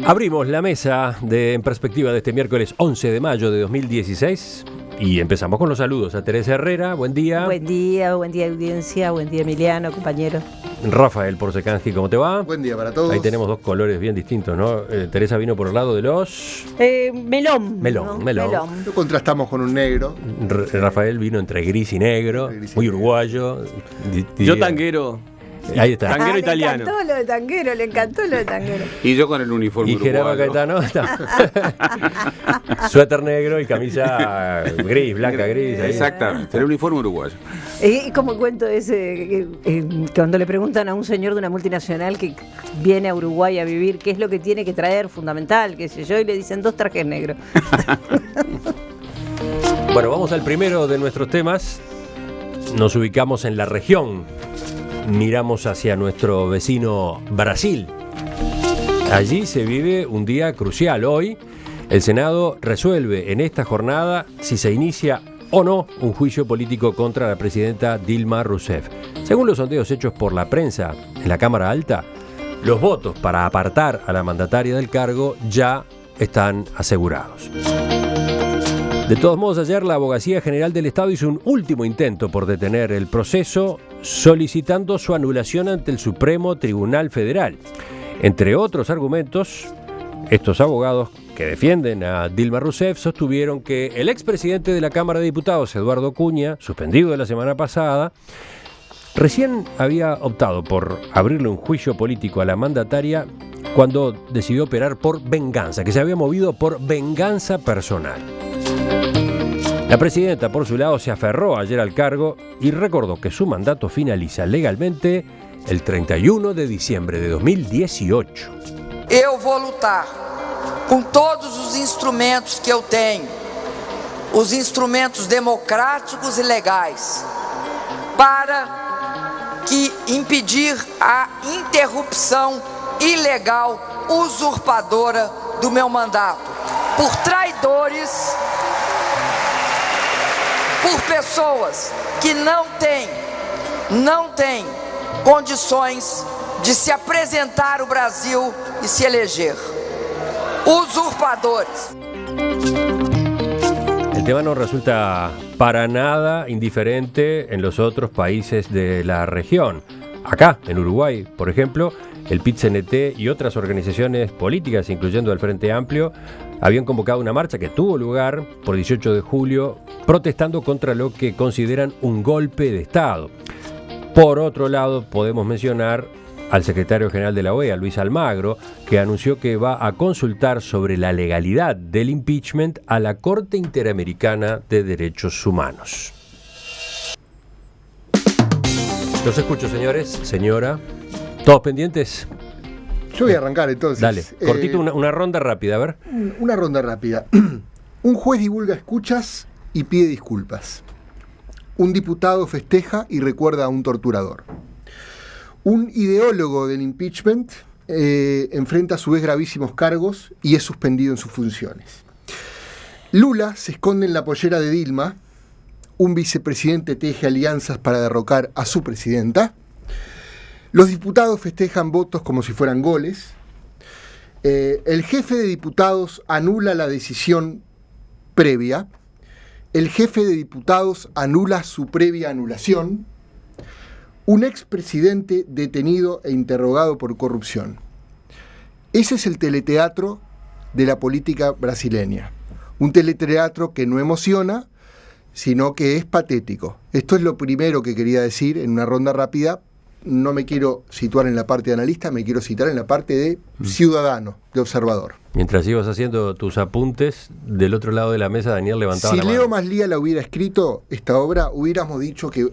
Abrimos la mesa En Perspectiva de este miércoles 11 de mayo de 2016 y empezamos con los saludos a Teresa Herrera, buen día. Buen día audiencia, buen día Emiliano, compañero. Rafael Porcecanski, ¿cómo te va? Buen día para todos. Ahí tenemos dos colores bien distintos, ¿no? Teresa vino por el lado de los... Melón. Lo contrastamos con un negro. Rafael vino entre gris y negro, muy uruguayo. Yo tanguero. Ahí está. Tanguero italiano. Le encantó lo de tanguero. Y yo con el uniforme y Gerardo uruguayo. Caetano, suéter negro y camisa gris, blanca, gris. Ahí. Exactamente, el uniforme uruguayo. Es como cuento ese, cuando le preguntan a un señor de una multinacional que viene a Uruguay a vivir, ¿qué es lo que tiene que traer fundamental? Qué sé yo, y le dicen 2 trajes negros. Bueno, vamos al primero de nuestros temas. Nos ubicamos en la región. Miramos hacia nuestro vecino Brasil. Allí se vive un día crucial. Hoy, el Senado resuelve en esta jornada si se inicia o no un juicio político contra la presidenta Dilma Rousseff. Según los sondeos hechos por la prensa en la Cámara Alta, los votos para apartar a la mandataria del cargo ya están asegurados. De todos modos, ayer la Abogacía General del Estado hizo un último intento por detener el proceso, solicitando su anulación ante el Supremo Tribunal Federal. Entre otros argumentos, estos abogados que defienden a Dilma Rousseff sostuvieron que el expresidente de la Cámara de Diputados, Eduardo Cunha, suspendido de la semana pasada, recién había optado por abrirle un juicio político a la mandataria cuando decidió operar por venganza, que se había movido por venganza personal. La presidenta, por su lado, se aferró ayer al cargo y recordó que su mandato finaliza legalmente el 31 de diciembre de 2018. Eu vou lutar com todos os instrumentos que eu tenho, os instrumentos democráticos e legais, para que impedir a interrupção ilegal, usurpadora do meu mandato, por traidores, por pessoas que não têm condições de se apresentar ao Brasil e se eleger. Usurpadores. El tema no resulta para nada indiferente en los otros países de la región. Acá, en Uruguay, por ejemplo, el PIT-CNT y otras organizaciones políticas, incluyendo el Frente Amplio, habían convocado una marcha que tuvo lugar por 18 de julio, protestando contra lo que consideran un golpe de Estado. Por otro lado, podemos mencionar al secretario general de la OEA, Luis Almagro, que anunció que va a consultar sobre la legalidad del impeachment a la Corte Interamericana de Derechos Humanos. Los escucho, señores, señora. ¿Todos pendientes? Yo voy a arrancar entonces. Dale, cortito, una ronda rápida, a ver. Una ronda rápida. Un juez divulga escuchas y pide disculpas. Un diputado festeja y recuerda a un torturador. Un ideólogo del impeachment enfrenta a su vez gravísimos cargos y es suspendido en sus funciones. Lula se esconde en la pollera de Dilma. Un vicepresidente teje alianzas para derrocar a su presidenta. Los diputados festejan votos como si fueran goles. El jefe de diputados anula la decisión previa. El jefe de diputados anula su previa anulación. Un expresidente detenido e interrogado por corrupción. Ese es el teleteatro de la política brasileña. Un teleteatro que no emociona, sino que es patético. Esto es lo primero que quería decir en una ronda rápida. No me quiero situar en la parte de analista, me quiero situar en la parte de ciudadano, de observador. Mientras ibas haciendo tus apuntes, del otro lado de la mesa Daniel levantaba la mano. Si Leo Maslía la hubiera escrito, esta obra, hubiéramos dicho que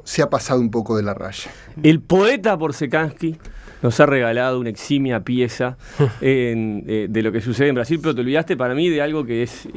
se ha pasado un poco de la raya. El poeta Porcecanski nos ha regalado una eximia pieza de lo que sucede en Brasil, pero te olvidaste para mí de algo que es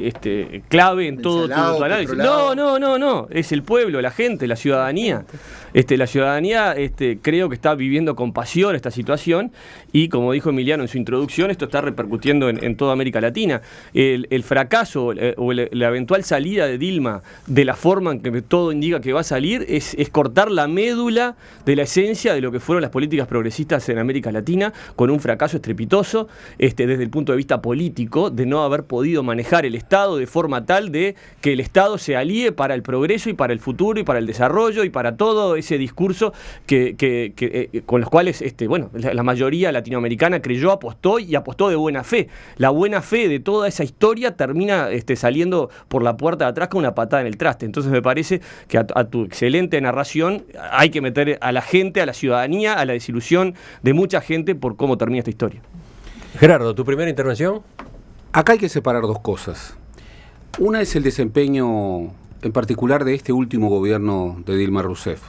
clave en todo tu análisis. No, es el pueblo, la gente, la ciudadanía. La ciudadanía creo que está viviendo con pasión esta situación y, como dijo Emiliano en su introducción, esto está repercutiendo en toda América Latina. El fracaso o la eventual salida de Dilma de la forma en que todo indica que va a salir es cortar la médula de la esencia de lo que fueron las políticas progresistas en América Latina, con un fracaso estrepitoso desde el punto de vista político, de no haber podido manejar el Estado de forma tal de que el Estado se alíe para el progreso y para el futuro y para el desarrollo y para todo ese discurso con los cuales la mayoría latinoamericana creyó, apostó y apostó de buena fe. La buena fe de toda esa historia termina saliendo por la puerta de atrás con una patada en el traste. Entonces me parece que a tu excelente narración hay que meter a la gente, a la ciudadanía, a la desilusión de mucha gente por cómo termina esta historia. Gerardo, ¿tu primera intervención? Acá hay que separar dos cosas. Una es el desempeño en particular de este último gobierno de Dilma Rousseff.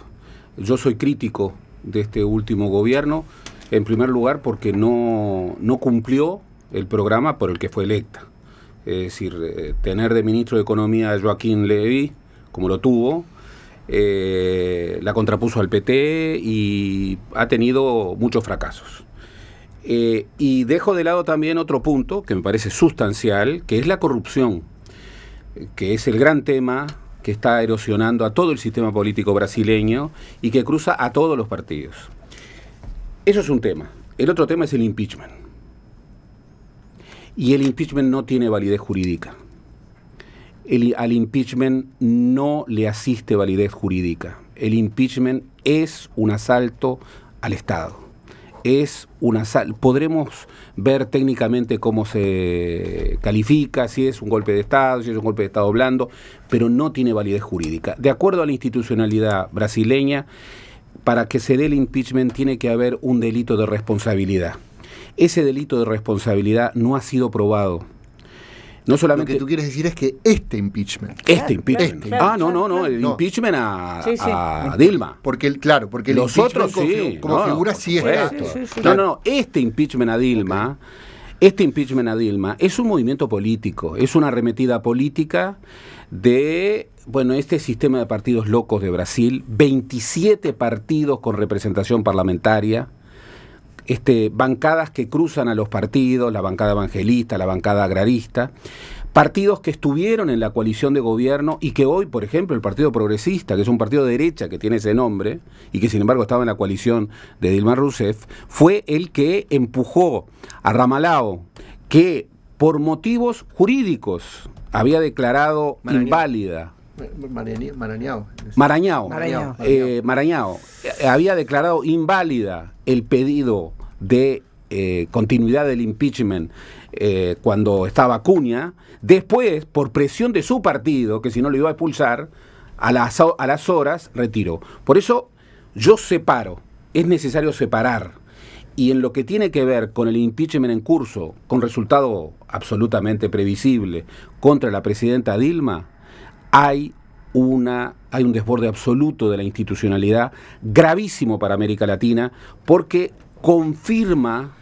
Yo soy crítico de este último gobierno, en primer lugar porque no cumplió el programa por el que fue electa. Es decir, tener de ministro de Economía a Joaquín Levy, como lo tuvo, la contrapuso al PT y ha tenido muchos fracasos. Y dejo de lado también otro punto que me parece sustancial, que es la corrupción, que es el gran tema que está erosionando a todo el sistema político brasileño y que cruza a todos los partidos. Eso es un tema. El otro tema es el impeachment. Y el impeachment no tiene validez jurídica. Al impeachment no le asiste validez jurídica. El impeachment es un asalto al Estado. Es un asalto. Podremos ver técnicamente cómo se califica, si es un golpe de Estado, si es un golpe de Estado blando, pero no tiene validez jurídica. De acuerdo a la institucionalidad brasileña, para que se dé el impeachment tiene que haber un delito de responsabilidad. Ese delito de responsabilidad no ha sido probado. No solamente... Lo que tú quieres decir es que este impeachment. El impeachment a Dilma. Porque el los impeachment otros sí, como figura sí está. Este impeachment a Dilma, es un movimiento político, es una arremetida política de este sistema de partidos locos de Brasil, 27 partidos con representación parlamentaria. Bancadas que cruzan a los partidos, la bancada evangelista, la bancada agrarista, partidos que estuvieron en la coalición de gobierno y que hoy, por ejemplo, el Partido Progresista, que es un partido de derecha que tiene ese nombre y que sin embargo estaba en la coalición de Dilma Rousseff, fue el que empujó a Ramalao, que por motivos jurídicos había declarado inválida. Marañao había declarado inválida el pedido de continuidad del impeachment cuando estaba Acuña. Después, por presión de su partido, que si no lo iba a expulsar, a las horas retiró. Por eso yo separo, es necesario separar. Y en lo que tiene que ver con el impeachment en curso, con resultado absolutamente previsible contra la presidenta Dilma, hay un desborde absoluto de la institucionalidad, gravísimo para América Latina, porque confirma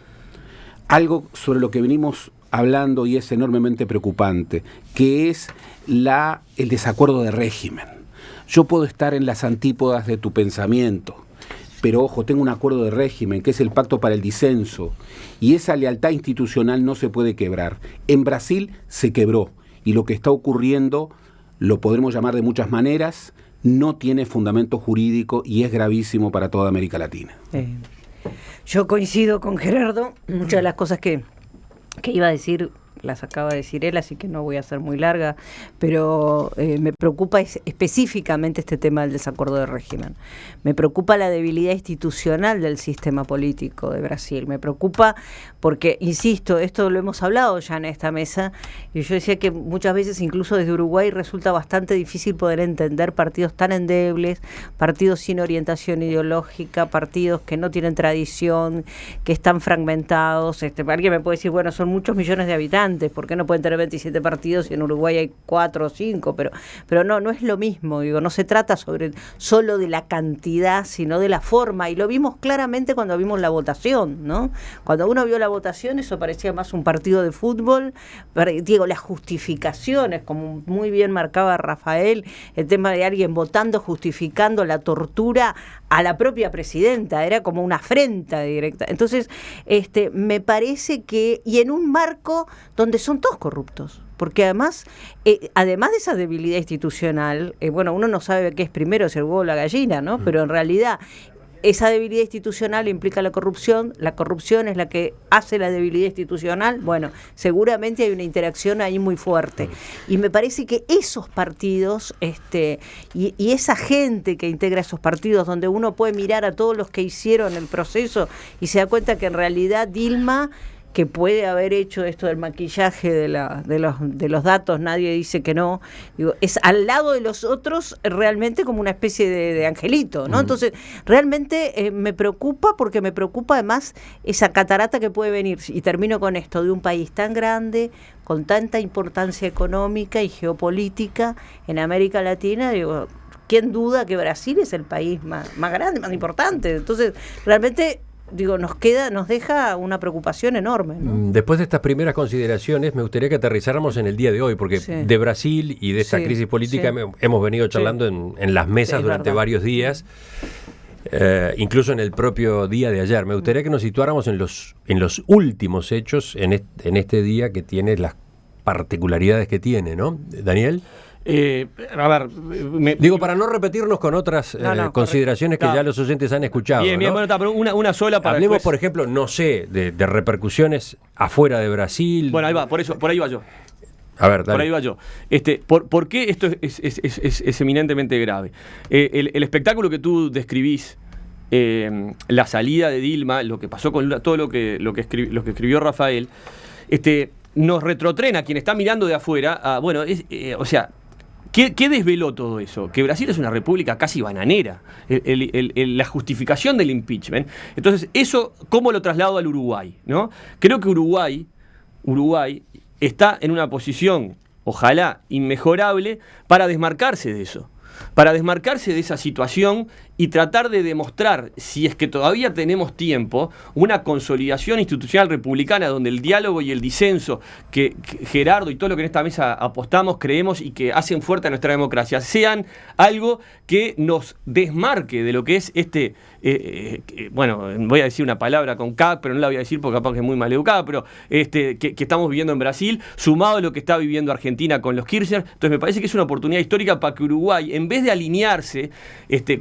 algo sobre lo que venimos hablando y es enormemente preocupante, que es el desacuerdo de régimen. Yo puedo estar en las antípodas de tu pensamiento, pero ojo, tengo un acuerdo de régimen, que es el Pacto para el Disenso, y esa lealtad institucional no se puede quebrar. En Brasil se quebró, y lo que está ocurriendo lo podremos llamar de muchas maneras, no tiene fundamento jurídico y es gravísimo para toda América Latina. Yo coincido con Gerardo, muchas de las cosas que iba a decir las acaba de decir él, así que no voy a ser muy larga, pero me preocupa específicamente este tema del desacuerdo de régimen. Me preocupa la debilidad institucional del sistema político de Brasil. Me preocupa porque, insisto, esto lo hemos hablado ya en esta mesa, y yo decía que muchas veces, incluso desde Uruguay, resulta bastante difícil poder entender partidos tan endebles, partidos sin orientación ideológica, partidos que no tienen tradición, que están fragmentados. Alguien me puede decir, bueno, son muchos millones de habitantes, ¿por qué no pueden tener 27 partidos y en Uruguay hay 4 o 5? Pero no es lo mismo, no se trata solo de la cantidad, sino de la forma, y lo vimos claramente cuando vimos la votación, ¿no? Cuando uno vio la votación, eso parecía más un partido de fútbol. Diego, las justificaciones, como muy bien marcaba Rafael, el tema de alguien votando, justificando la tortura a la propia presidenta, era como una afrenta directa. Entonces, me parece que, y en un marco donde son todos corruptos, porque además de esa debilidad institucional, uno no sabe qué es primero, si el huevo o la gallina, ¿no? Pero en realidad esa debilidad institucional implica la corrupción es la que hace la debilidad institucional. Bueno, seguramente hay una interacción ahí muy fuerte. Y me parece que esos partidos y esa gente que integra esos partidos, donde uno puede mirar a todos los que hicieron el proceso y se da cuenta que en realidad Dilma, que puede haber hecho esto del maquillaje de los datos, nadie dice que no, digo, es al lado de los otros realmente como una especie de angelito, ¿no? Entonces, realmente me preocupa, porque me preocupa además esa catarata que puede venir, y termino con esto, de un país tan grande, con tanta importancia económica y geopolítica en América Latina. Digo, ¿quién duda que Brasil es el país más grande, más importante? Entonces, realmente, digo, nos deja una preocupación enorme, ¿no? Después de estas primeras consideraciones, me gustaría que aterrizáramos en el día de hoy, porque de Brasil y de esta crisis política hemos venido charlando en las mesas durante varios días, incluso en el propio día de ayer. Me gustaría que nos situáramos en los últimos hechos en este día, que tiene las particularidades que tiene, ¿no? Daniel. A ver, digo, para no repetirnos con otras consideraciones que ya los oyentes han escuchado. Bien, ¿no? Bueno, pero una sola para hablemos, después. por ejemplo, no sé, de repercusiones afuera de Brasil. Bueno, ahí va, por ahí va yo. A ver, dale. Por ahí va yo. ¿Por qué esto es eminentemente grave? El espectáculo que tú describís, la salida de Dilma, lo que pasó con todo lo que escribió Rafael, nos retrotrae a quien está mirando de afuera. O sea, ¿qué desveló todo eso? Que Brasil es una república casi bananera. La justificación del impeachment. Entonces, eso, ¿cómo lo traslado al Uruguay? ¿No? Creo que Uruguay está en una posición, ojalá, inmejorable, para desmarcarse de eso. Para desmarcarse de esa situación y tratar de demostrar, si es que todavía tenemos tiempo, una consolidación institucional republicana donde el diálogo y el disenso que Gerardo y todo lo que en esta mesa apostamos, creemos y que hacen fuerte a nuestra democracia, sean algo que nos desmarque de lo que es voy a decir una palabra con K, pero no la voy a decir porque capaz que es muy mal educada, pero que estamos viviendo en Brasil, sumado a lo que está viviendo Argentina con los Kirchner. Entonces me parece que es una oportunidad histórica para que Uruguay, en vez de alinearse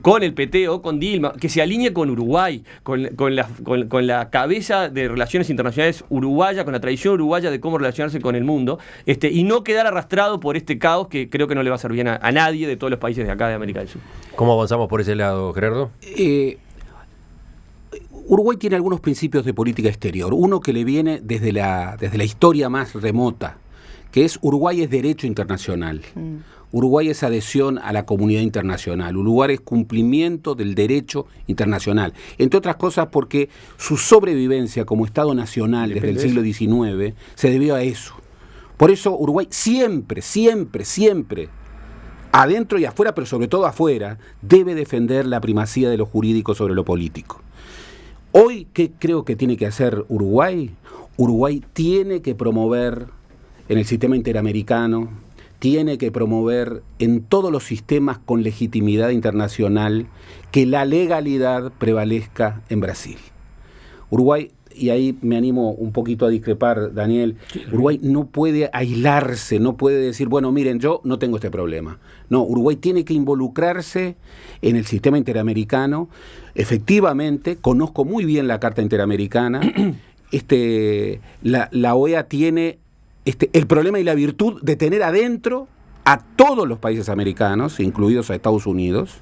con el PT o con Dilma, que se alinee con Uruguay, con la cabeza de relaciones internacionales uruguaya, con la tradición uruguaya de cómo relacionarse con el mundo, y no quedar arrastrado por este caos que creo que no le va a hacer bien a nadie de todos los países de acá de América del Sur. ¿Cómo avanzamos por ese lado, Gerardo? Uruguay tiene algunos principios de política exterior. Uno que le viene desde la historia más remota, que es Uruguay es derecho internacional. Uruguay es adhesión a la comunidad internacional. Uruguay es cumplimiento del derecho internacional. Entre otras cosas porque su sobrevivencia como Estado nacional desde el siglo XIX se debió a eso. Por eso Uruguay siempre, adentro y afuera, pero sobre todo afuera, debe defender la primacía de lo jurídico sobre lo político. Hoy, ¿qué creo que tiene que hacer Uruguay? Uruguay tiene que promover en el sistema interamericano, tiene que promover en todos los sistemas con legitimidad internacional que la legalidad prevalezca en Brasil. Uruguay, y ahí me animo un poquito a discrepar, Daniel, Uruguay no puede aislarse, no puede decir, bueno, miren, yo no tengo este problema. No, Uruguay tiene que involucrarse en el sistema interamericano. Efectivamente, conozco muy bien la Carta Interamericana. La OEA tiene el problema y la virtud de tener adentro a todos los países americanos, incluidos a Estados Unidos.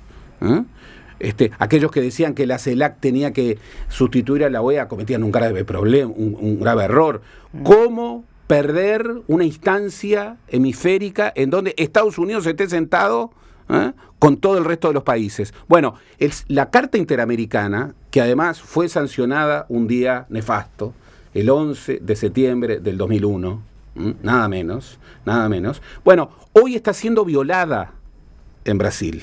Aquellos que decían que la CELAC tenía que sustituir a la OEA cometían un grave problema, un grave error. ¿Cómo perder una instancia hemisférica en donde Estados Unidos esté sentado con todo el resto de los países? Bueno, la Carta Interamericana, que además fue sancionada un día nefasto, el 11 de septiembre del 2001, nada menos. Bueno, hoy está siendo violada en Brasil.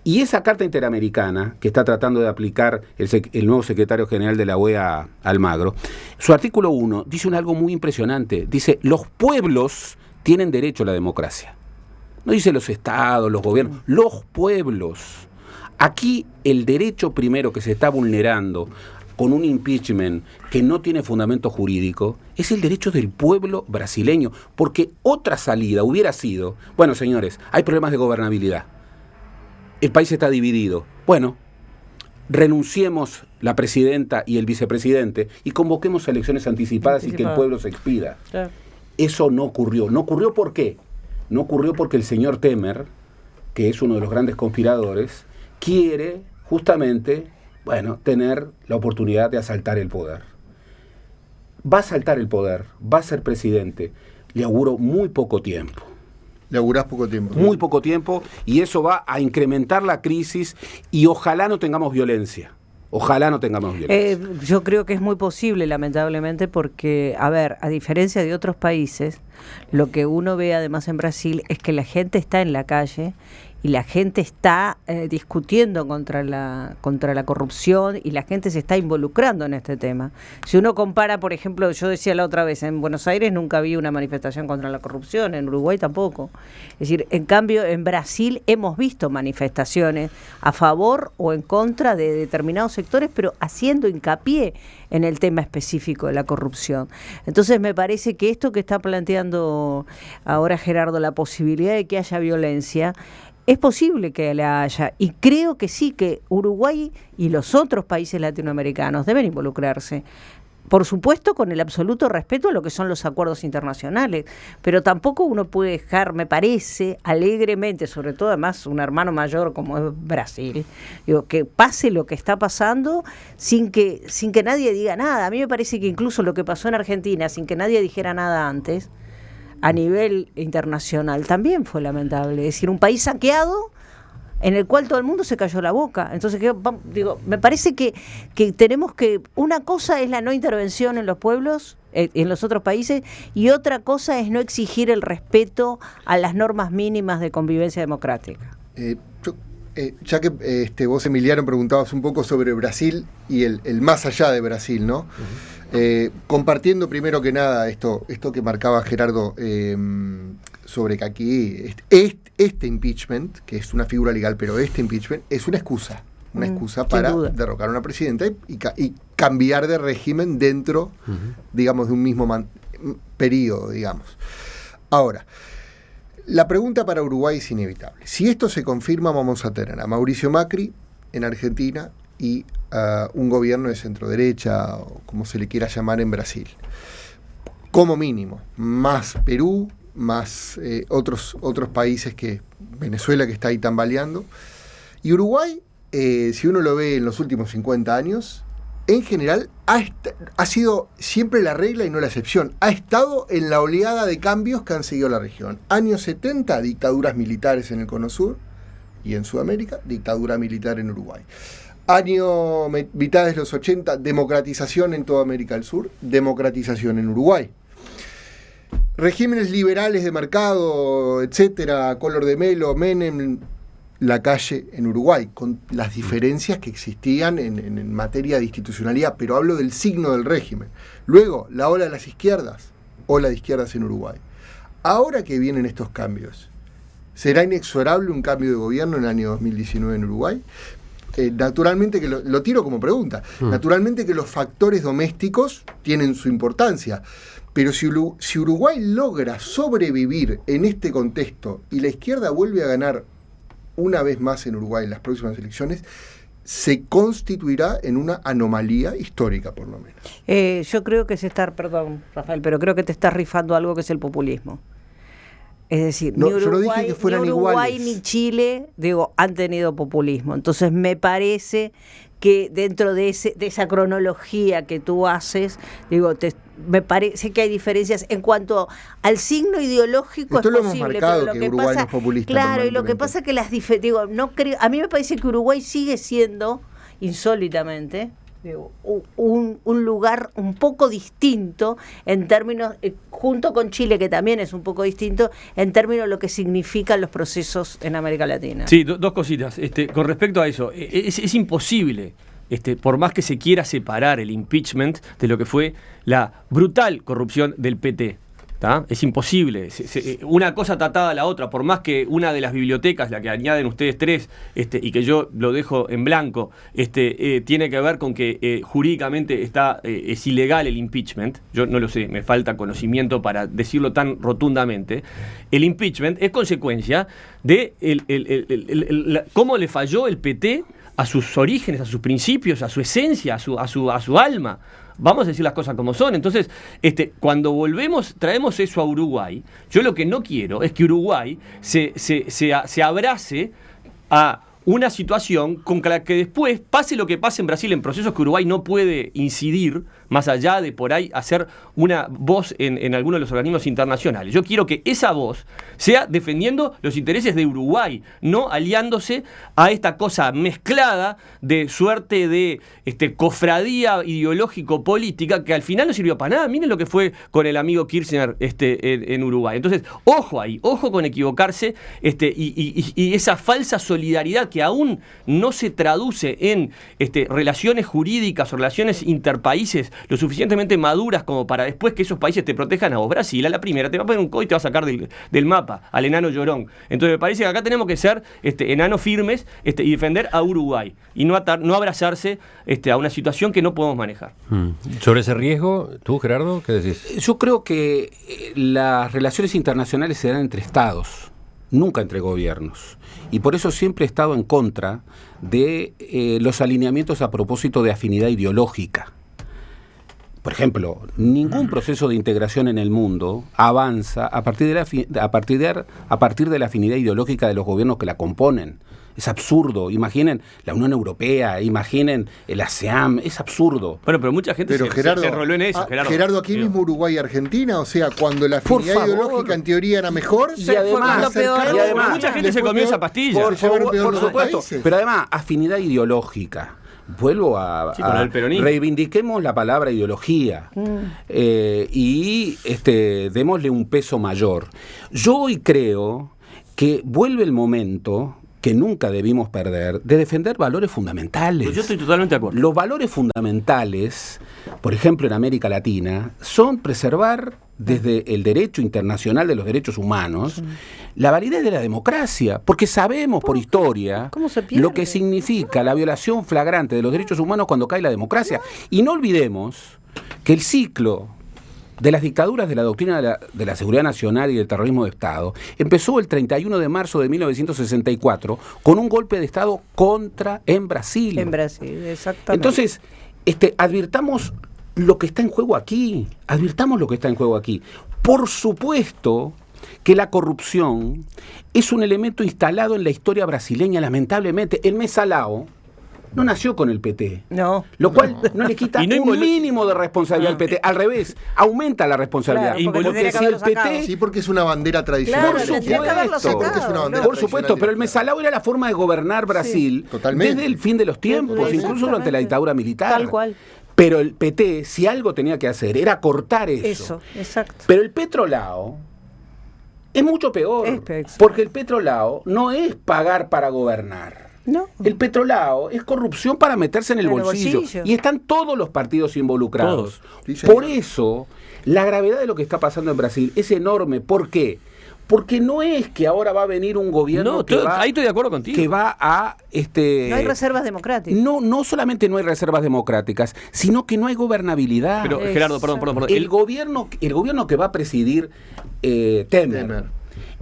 Y esa Carta Interamericana, que está tratando de aplicar el nuevo secretario general de la OEA, Almagro, su artículo 1 dice algo muy impresionante. Dice, los pueblos tienen derecho a la democracia. No dice los estados, los gobiernos, los pueblos. Aquí el derecho primero que se está vulnerando con un impeachment que no tiene fundamento jurídico, es el derecho del pueblo brasileño, porque otra salida hubiera sido, bueno, señores, hay problemas de gobernabilidad. el país está dividido. Bueno, renunciemos la presidenta y el vicepresidente y convoquemos elecciones anticipadas y que el pueblo se expida. Claro. Eso no ocurrió. ¿No ocurrió por qué? No ocurrió porque el señor Temer, que es uno de los grandes conspiradores, quiere justamente, tener la oportunidad de asaltar el poder. Va a asaltar el poder, va a ser presidente. Le auguro muy poco tiempo. Le augurás poco tiempo. Muy poco tiempo, y eso va a incrementar la crisis y ojalá no tengamos violencia. Ojalá no tengamos violencia. Yo creo que es muy posible, lamentablemente, porque, a diferencia de otros países, lo que uno ve además en Brasil es que la gente está en la calle y la gente está discutiendo contra la corrupción y la gente se está involucrando en este tema. Si uno compara, por ejemplo, yo decía la otra vez, en Buenos Aires nunca vi una manifestación contra la corrupción, en Uruguay tampoco. Es decir, en cambio, en Brasil hemos visto manifestaciones a favor o en contra de determinados sectores, pero haciendo hincapié en el tema específico de la corrupción. Entonces me parece que esto que está planteando ahora Gerardo, la posibilidad de que haya violencia, es posible que la haya, y creo que sí, que Uruguay y los otros países latinoamericanos deben involucrarse. Por supuesto, con el absoluto respeto a lo que son los acuerdos internacionales, pero tampoco uno puede dejar, me parece, alegremente, sobre todo además un hermano mayor como es Brasil, que pase lo que está pasando sin que nadie diga nada. A mí me parece que incluso lo que pasó en Argentina, sin que nadie dijera nada antes, a nivel internacional también fue lamentable. Es decir, un país saqueado en el cual todo el mundo se cayó la boca. Entonces, me parece que tenemos que... Una cosa es la no intervención en los pueblos, en los otros países, y otra cosa es no exigir el respeto a las normas mínimas de convivencia democrática. Ya que vos, Emiliano, preguntabas un poco sobre Brasil y el más allá de Brasil, ¿no? Uh-huh. Compartiendo primero que nada esto que marcaba Gerardo sobre que aquí este impeachment, que es una figura legal, pero este impeachment es una excusa para derrocar a una presidenta y cambiar de régimen dentro, digamos, de un mismo periodo, digamos. Ahora, la pregunta para Uruguay es inevitable. Si esto se confirma, vamos a tener a Mauricio Macri en Argentina y un gobierno de centro-derecha, o como se le quiera llamar, en Brasil. Como mínimo, más Perú, más otros países, que Venezuela, que está ahí tambaleando. Y Uruguay, si uno lo ve en los últimos 50 años, en general ha sido siempre la regla y no la excepción. Ha estado en la oleada de cambios que han seguido la región. Años 70, dictaduras militares en el Cono Sur y en Sudamérica, dictadura militar en Uruguay. Mitades de los 80, democratización en toda América del Sur, democratización en Uruguay. Regímenes liberales de mercado, etcétera, Collor de Mello, Menem, la calle en Uruguay, con las diferencias que existían en materia de institucionalidad, pero hablo del signo del régimen. Luego, la ola de las izquierdas, ola de izquierdas en Uruguay. Ahora que vienen estos cambios, ¿será inexorable un cambio de gobierno en el año 2019 en Uruguay? Naturalmente que lo tiro como pregunta. Naturalmente que los factores domésticos tienen su importancia, pero si Uruguay logra sobrevivir en este contexto y la izquierda vuelve a ganar una vez más en Uruguay en las próximas elecciones, se constituirá en una anomalía histórica, por lo menos. Yo creo que perdón, Rafael, pero creo que te estás rifando algo que es el populismo. Es decir, no, yo no dije que fueran ni Uruguay iguales. Ni Chile, han tenido populismo. Entonces me parece que dentro de esa cronología que tú haces, me parece que hay diferencias en cuanto al signo ideológico. Esto es lo posible, hemos marcado, pero que Uruguay no es populista. Claro, y lo que pasa es que no creo, a mí me parece que Uruguay sigue siendo, insólitamente, un lugar un poco distinto en términos, junto con Chile, que también es un poco distinto en términos de lo que significan los procesos en América Latina. Sí, dos cositas. Con respecto a eso, es imposible, por más que se quiera separar el impeachment de lo que fue la brutal corrupción del PT. ¿tá? Es imposible. Una cosa está atada a la otra, por más que una de las bibliotecas, la que añaden ustedes tres, y que yo lo dejo en blanco, tiene que ver con que jurídicamente es ilegal el impeachment. Yo no lo sé, me falta conocimiento para decirlo tan rotundamente. El impeachment es consecuencia de cómo le falló el PT a sus orígenes, a sus principios, a su esencia, a su alma. Vamos a decir las cosas como son. Entonces, cuando traemos eso a Uruguay, yo lo que no quiero es que Uruguay se abrace a una situación con la que después pase lo que pase en Brasil, en procesos que Uruguay no puede incidir, más allá de por ahí hacer una voz en alguno de los organismos internacionales. Yo quiero que esa voz sea defendiendo los intereses de Uruguay, no aliándose a esta cosa mezclada de suerte de cofradía ideológico-política que al final no sirvió para nada. Miren lo que fue con el amigo Kirchner en Uruguay. Entonces, ojo ahí, ojo con equivocarse y esa falsa solidaridad que aún no se traduce en relaciones jurídicas o relaciones interpaíses lo suficientemente maduras como para después que esos países te protejan a vos. Brasil, a la primera, te va a poner un codo y te va a sacar del mapa, al enano llorón. Entonces me parece que acá tenemos que ser enanos firmes y defender a Uruguay y no abrazarse a una situación que no podemos manejar. Sobre ese riesgo, tú, Gerardo, ¿qué decís? Yo creo que las relaciones internacionales se dan entre estados, nunca entre gobiernos. Y por eso siempre he estado en contra de los alineamientos a propósito de afinidad ideológica. Por ejemplo, ningún proceso de integración en el mundo avanza a partir de la afinidad ideológica de los gobiernos que la componen. Es absurdo. Imaginen la Unión Europea, imaginen el ASEAN, es absurdo. Bueno, pero mucha gente se enroló en eso, Gerardo. Gerardo, aquí mismo Uruguay y Argentina, o sea, cuando la afinidad ideológica en teoría era mejor, y además mucha gente se comió esa pastilla. Por supuesto. Pero además, afinidad ideológica. Vuelvo a reivindiquemos la palabra ideología y démosle un peso mayor. Yo hoy creo que vuelve el momento que nunca debimos perder de defender valores fundamentales. Pues yo estoy totalmente de acuerdo. Los valores fundamentales, por ejemplo en América Latina, son preservar desde el derecho internacional de los derechos humanos la validez de la democracia, porque sabemos por historia lo que significa la violación flagrante de los derechos humanos cuando cae la democracia. Y no olvidemos que el ciclo de las dictaduras de la doctrina de la seguridad nacional y del terrorismo de Estado empezó el 31 de marzo de 1964 con un golpe de Estado en Brasil. En Brasil, exactamente. Entonces, advirtamos lo que está en juego aquí. Advirtamos lo que está en juego aquí. Por supuesto que la corrupción es un elemento instalado en la historia brasileña, lamentablemente. El Mesalao no nació con el PT. No. Lo cual no le quita un mínimo de responsabilidad al PT. Al revés, aumenta la responsabilidad. Claro, porque si el PT... Sí, porque es una bandera tradicional. Por supuesto, pero el Mesalao era la forma de gobernar Brasil desde el fin de los tiempos, incluso durante la dictadura militar. Tal cual. Pero el PT, si algo tenía que hacer, era cortar eso. Eso, exacto. Pero el Petrolao es mucho peor, porque el Petrolao no es pagar para gobernar. No. El Petrolao es corrupción para meterse en el bolsillo. Y están todos los partidos involucrados. Por eso, la gravedad de lo que está pasando en Brasil es enorme. ¿Por qué? Porque no es que ahora va a venir un gobierno ahí estoy de acuerdo contigo. Que va a... no hay reservas democráticas. No solamente no hay reservas democráticas, sino que no hay gobernabilidad. Pero, Gerardo, perdón. El gobierno que va a presidir Temer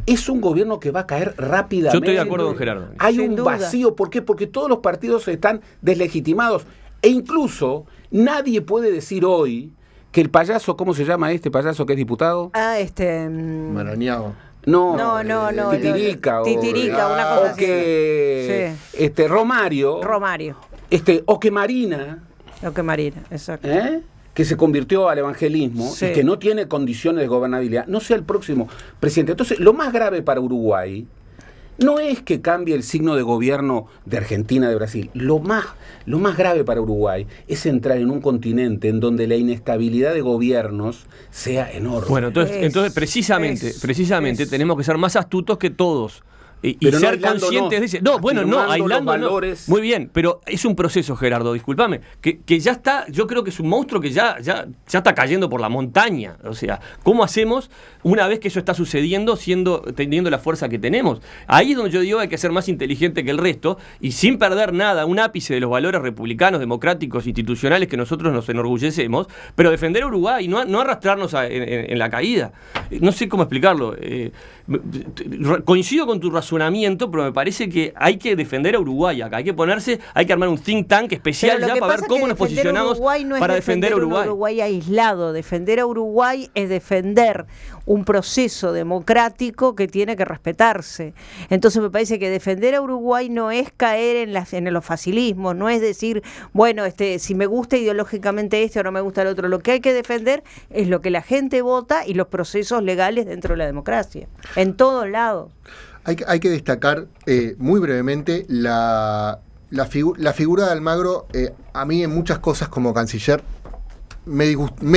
es un gobierno que va a caer rápidamente. Yo estoy de acuerdo con Gerardo. Hay un vacío. ¿Por qué? Porque todos los partidos están deslegitimados. E incluso nadie puede decir hoy que el payaso, ¿cómo se llama este payaso que es diputado? Marañao. No. Titirica, una cosa así. Que Romario. O que Marina. Exacto. Que se convirtió al evangelismo y que no tiene condiciones de gobernabilidad, no sea el próximo presidente. Entonces, lo más grave para Uruguay no es que cambie el signo de gobierno de Argentina, de Brasil. Lo más grave para Uruguay es entrar en un continente en donde la inestabilidad de gobiernos sea enorme. Bueno, entonces precisamente tenemos que ser más astutos que todos y pero ser no conscientes de ese. No, bueno, no, aislando los valores. Muy bien, pero es un proceso, Gerardo, discúlpame, que ya está, yo creo que es un monstruo que ya está cayendo por la montaña. O sea, ¿cómo hacemos una vez que eso está sucediendo, teniendo la fuerza que tenemos? Ahí es donde yo digo hay que ser más inteligente que el resto y sin perder nada, un ápice de los valores republicanos, democráticos, institucionales que nosotros nos enorgullecemos, pero defender a Uruguay, no arrastrarnos en la caída. No sé cómo explicarlo. Coincido con tu razonamiento, pero me parece que hay que defender a Uruguay acá. Hay que armar un think tank especial ya para ver cómo nos posicionamos para defender a Uruguay. Uruguay aislado. Defender a Uruguay es defender un proceso democrático que tiene que respetarse. Entonces me parece que defender a Uruguay no es caer en los facilismos, no es decir, bueno, si me gusta ideológicamente o no me gusta el otro. Lo que hay que defender es lo que la gente vota y los procesos legales dentro de la democracia, en todos lados. Hay que destacar muy brevemente la figura de Almagro. A mí en muchas cosas como canciller me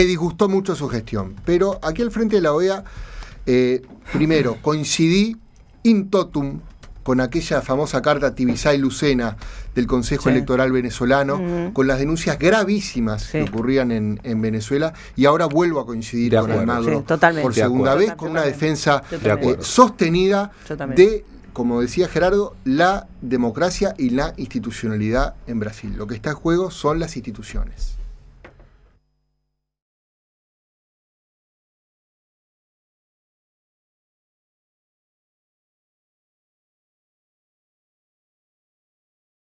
disgustó mucho su gestión, pero aquí al frente de la OEA, primero, coincidí in totum con aquella famosa carta Tibisay-Lucena del Consejo Electoral venezolano, con las denuncias gravísimas que ocurrían en Venezuela, y ahora vuelvo a coincidir con Almagro por segunda vez, con una defensa sostenida de, como decía Gerardo, la democracia y la institucionalidad en Brasil. Lo que está en juego son las instituciones.